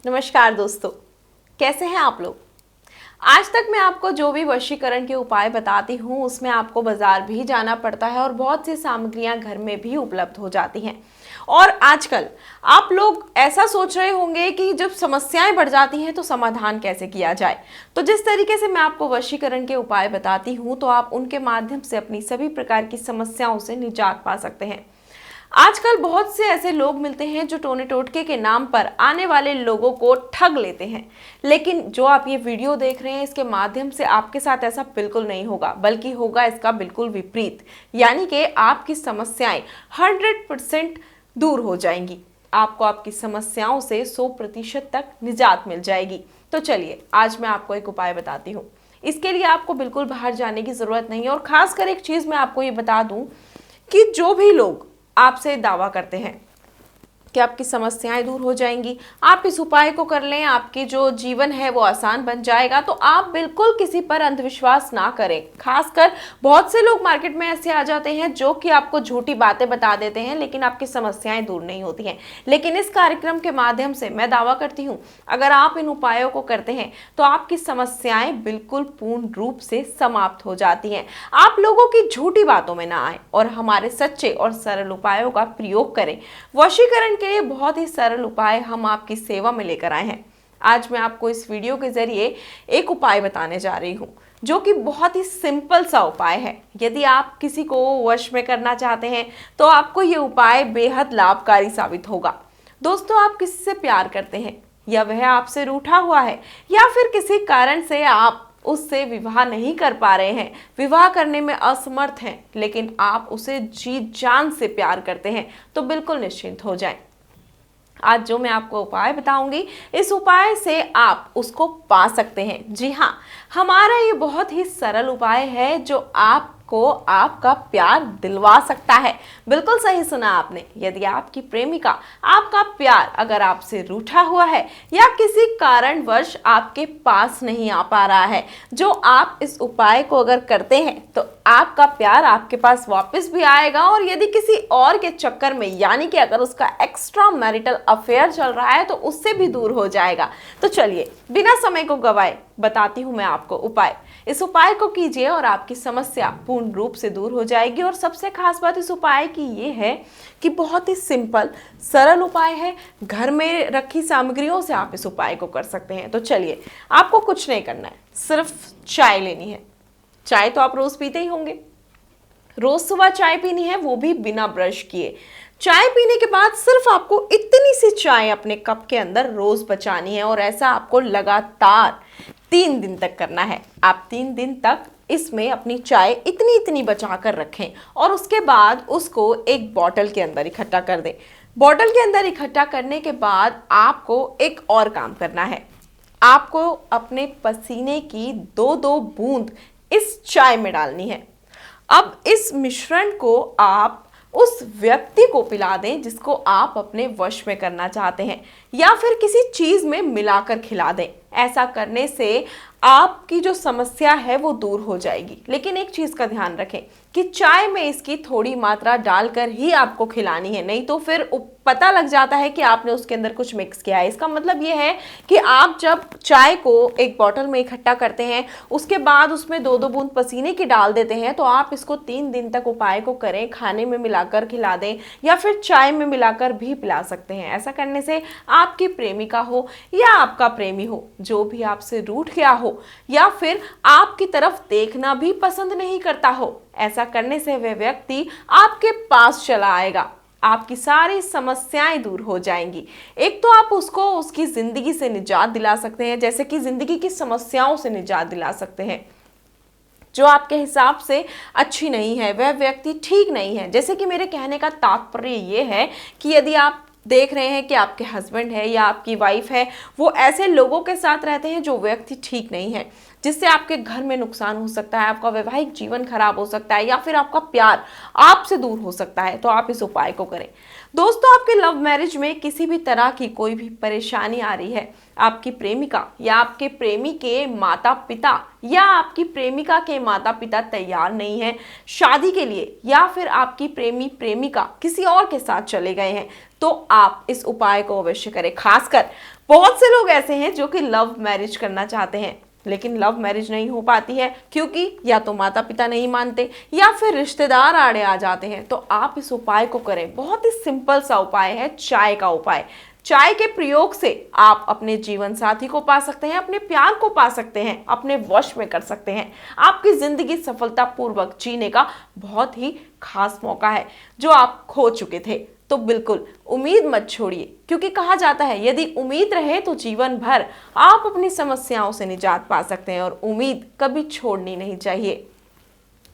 नमस्कार दोस्तों, कैसे हैं आप लोग। आज तक मैं आपको जो भी वशीकरण के उपाय बताती हूँ उसमें आपको बाजार भी जाना पड़ता है और बहुत सी सामग्रियां घर में भी उपलब्ध हो जाती हैं। और आजकल आप लोग ऐसा सोच रहे होंगे कि जब समस्याएं बढ़ जाती हैं तो समाधान कैसे किया जाए। तो जिस तरीके से मैं आपको वशीकरण के उपाय बताती हूँ तो आप उनके माध्यम से अपनी सभी प्रकार की समस्याओं से निजात पा सकते हैं। आजकल बहुत से ऐसे लोग मिलते हैं जो टोने टोटके के नाम पर आने वाले लोगों को ठग लेते हैं, लेकिन जो आप ये वीडियो देख रहे हैं इसके माध्यम से आपके साथ ऐसा बिल्कुल नहीं होगा, बल्कि होगा इसका बिल्कुल विपरीत। यानी कि आपकी समस्याएं 100% दूर हो जाएंगी। आपको आपकी समस्याओं से 100% तक निजात मिल जाएगी। तो चलिए आज मैं आपको एक उपाय बताती हूँ। इसके लिए आपको बिल्कुल बाहर जाने की जरूरत नहीं है। और खासकर एक चीज मैं आपको ये बता दूं कि जो भी लोग आपसे दावा करते हैं कि आपकी समस्याएं दूर हो जाएंगी, आप इस उपाय को कर लें, आपकी जो जीवन है वो आसान बन जाएगा, तो आप बिल्कुल किसी पर अंधविश्वास ना करें। खासकर बहुत से लोग मार्केट में ऐसे आ जाते हैं जो कि आपको झूठी बातें बता देते हैं, लेकिन आपकी समस्याएं दूर नहीं होती हैं। लेकिन इस कार्यक्रम के माध्यम से मैं दावा करती हूँ, अगर आप इन उपायों को करते हैं तो आपकी समस्याएं बिल्कुल पूर्ण रूप से समाप्त हो जाती हैं। आप लोगों की झूठी बातों में ना आए और हमारे सच्चे और सरल उपायों का प्रयोग करें। वशीकरण के लिए बहुत ही सरल उपाय हम आपकी सेवा में लेकर आए हैं। आज मैं आपको इस वीडियो के जरिए एक उपाय बताने जा रही हूं जो कि बहुत ही सिंपल सा उपाय है। यदि आप किसी को वश में करना चाहते हैं तो आपको ये उपाय बेहद लाभकारी साबित होगा। दोस्तों, आप किसी से प्यार करते हैं या वह आपसे रूठा हुआ है या फिर किसी कारण से आप उससे विवाह नहीं कर पा रहे हैं, विवाह करने में असमर्थ हैं, लेकिन आप उसे जी जान से प्यार करते हैं, तो बिल्कुल निश्चिंत हो जाएं। आज जो मैं आपको उपाय बताऊंगी, इस उपाय से आप उसको पा सकते हैं। जी हाँ, हमारा ये बहुत ही सरल उपाय है जो आपको आपका प्यार दिलवा सकता है। बिल्कुल सही सुना आपने। यदि आपकी प्रेमिका, आपका प्यार अगर आपसे रूठा हुआ है या किसी कारणवश आपके पास नहीं आ पा रहा है, जो आप इस उपाय को अगर करते हैं तो आपका प्यार आपके पास वापस भी आएगा। और यदि किसी और के चक्कर में, यानी कि अगर उसका एक्स्ट्रा मैरिटल अफेयर चल रहा है, तो उससे भी दूर हो जाएगा। तो चलिए बिना समय को गवाए बताती हूं मैं आपको उपाय। इस उपाय को कीजिए और आपकी समस्या पूर्ण रूप से दूर हो जाएगी। और सबसे खास बात इस उपाय की ये है कि बहुत ही सिंपल सरल उपाय है। घर में रखी सामग्रियों से आप इस उपाय को कर सकते हैं। तो चलिए, आपको कुछ नहीं करना है, सिर्फ चाय लेनी है। चाय तो आप रोज पीते ही होंगे। रोज सुबह चाय पीनी है, वो भी बिना ब्रश किए। चाय पीने के बाद सिर्फ आपको इतनी सी चाय अपने कप के अंदर रोज बचानी है और ऐसा आपको लगातार 3 दिन तक करना है। आप 3 दिन तक इसमें अपनी चाय इतनी इतनी बचा कर रखें और उसके बाद उसको एक बॉटल के अंदर इकट्ठा कर दें। बॉटल के अंदर इकट्ठा करने के बाद आपको एक और काम करना है। आपको अपने पसीने की 2-2 बूंद इस चाय में डालनी है। अब इस मिश्रण को आप उस व्यक्ति को पिला दें जिसको आप अपने वश में करना चाहते हैं, या फिर किसी चीज में मिलाकर खिला दें। ऐसा करने से आपकी जो समस्या है वो दूर हो जाएगी। लेकिन एक चीज का ध्यान रखें कि चाय में इसकी थोड़ी मात्रा डालकर ही आपको खिलानी है, नहीं तो फिर पता लग जाता है कि आपने उसके अंदर कुछ मिक्स किया है। इसका मतलब ये है कि आप जब चाय को एक बोतल में इकट्ठा करते हैं, उसके बाद उसमें 2-2 बूंद पसीने की डाल देते हैं, तो आप इसको 3 दिन तक उपाय को करें। खाने में मिलाकर खिला दें या फिर चाय में मिलाकर भी पिला सकते हैं। ऐसा करने से आपकी प्रेमिका हो या आपका प्रेमी हो, जो भी आपसे रूठ गया हो या फिर आपकी तरफ देखना भी पसंद नहीं करता हो, ऐसा करने से वह व्यक्ति आपके पास चला आएगा। आपकी सारी समस्याएं दूर हो जाएंगी। एक तो आप उसको उसकी जिंदगी से निजात दिला सकते हैं, जैसे कि जिंदगी की समस्याओं से निजात दिला सकते हैं जो आपके हिसाब से अच्छी नहीं है, वह व्यक्ति ठीक नहीं है। जैसे कि मेरे कहने का तात्पर्य ये है कि यदि आप देख रहे हैं कि आपके हस्बैंड है या आपकी वाइफ है, वो ऐसे लोगों के साथ रहते हैं जो व्यक्ति ठीक नहीं है, जिससे आपके घर में नुकसान हो सकता है, आपका वैवाहिक जीवन खराब हो सकता है या फिर आपका प्यार आपसे दूर हो सकता है, तो आप इस उपाय को करें। दोस्तों, आपके लव मैरिज में किसी भी तरह की कोई भी परेशानी आ रही है, आपकी प्रेमिका या आपके प्रेमी के माता पिता या आपकी प्रेमिका के माता पिता तैयार नहीं है शादी के लिए, या फिर आपकी प्रेमी प्रेमिका किसी और के साथ चले गए हैं, तो आप इस उपाय को अवश्य करें। खासकर बहुत से लोग ऐसे हैं जो कि लव मैरिज करना चाहते हैं, लेकिन लव मैरिज नहीं हो पाती है क्योंकि या तो माता पिता नहीं मानते या फिर रिश्तेदार आड़े आ जाते हैं। तो आप इस उपाय को करें। बहुत ही सिंपल सा उपाय है, चाय का उपाय। चाय के प्रयोग से आप अपने जीवन साथी को पा सकते हैं, अपने प्यार को पा सकते हैं, अपने वश में कर सकते हैं। आपकी जिंदगी सफलतापूर्वक जीने का बहुत ही खास मौका है जो आप खो चुके थे। तो बिल्कुल उम्मीद मत छोड़िए, क्योंकि कहा जाता है यदि उम्मीद रहे तो जीवन भर आप अपनी समस्याओं से निजात पा सकते हैं, और उम्मीद कभी छोड़नी नहीं चाहिए।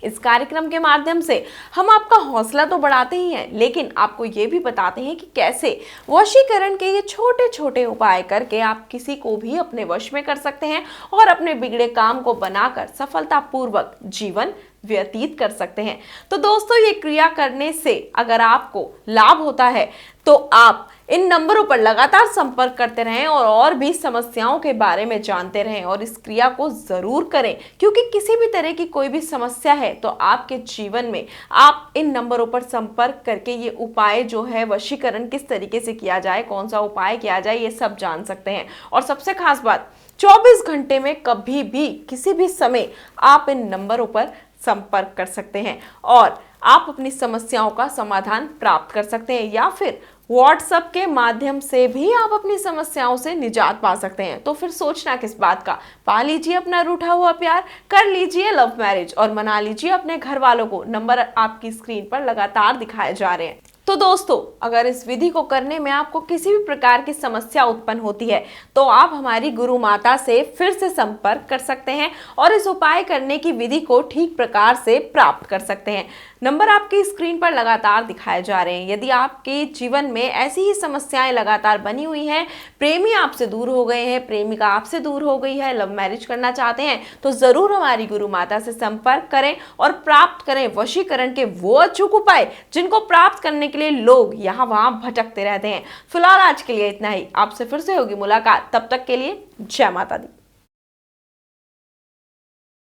इस कार्यक्रम के माध्यम से हम आपका हौसला तो बढ़ाते ही हैं, लेकिन आपको ये भी बताते हैं कि कैसे वशीकरण के ये छोटे छोटे उपाय करके आप किसी को भी अपने वश में कर सकते हैं और अपने बिगड़े काम को बनाकर सफलतापूर्वक जीवन व्यतीत कर सकते हैं। तो दोस्तों, ये क्रिया करने से अगर आपको लाभ होता है तो आप इन नंबरों पर लगातार संपर्क करते रहें और भी समस्याओं के बारे में जानते रहें, और इस क्रिया को जरूर करें, क्योंकि किसी भी तरह की कोई भी समस्या है तो आपके जीवन में आप इन नंबरों पर संपर्क करके ये उपाय जो है वशीकरण किस तरीके से किया जाए, कौन सा उपाय किया जाए, ये सब जान सकते हैं। और सबसे खास बात, 24 घंटे में कभी भी किसी भी समय आप इन नंबरों पर संपर्क कर सकते हैं और आप अपनी समस्याओं का समाधान प्राप्त कर सकते हैं, या फिर व्हाट्सएप के माध्यम से भी आप अपनी समस्याओं से निजात पा सकते हैं। तो फिर सोचना किस बात का, पा लीजिए अपना रूठा हुआ प्यार, कर लीजिए लव मैरिज और मना लीजिए अपने घर वालों को। नंबर आपकी स्क्रीन पर लगातार दिखाए जा रहे हैं। तो दोस्तों, अगर इस विधि को करने में आपको किसी भी प्रकार की समस्या उत्पन्न होती है तो आप हमारी गुरु माता से फिर से संपर्क कर सकते हैं और इस उपाय करने की विधि को ठीक प्रकार से प्राप्त कर सकते हैं। नंबर आपकी स्क्रीन पर लगातार दिखाए जा रहे हैं। यदि आपके जीवन में ऐसी ही समस्याएं लगातार बनी हुई हैं, प्रेमी आपसे दूर हो गए हैं, प्रेमिका आपसे दूर हो गई है, लव मैरिज करना चाहते हैं, तो जरूर हमारी गुरु माता से संपर्क करें और प्राप्त करें वशीकरण के वो अचूक उपाय जिनको प्राप्त करने के लिए लोग यहाँ वहां भटकते रहते हैं। फिलहाल आज के लिए इतना ही। आपसे फिर से होगी मुलाकात, तब तक के लिए जय माता दी।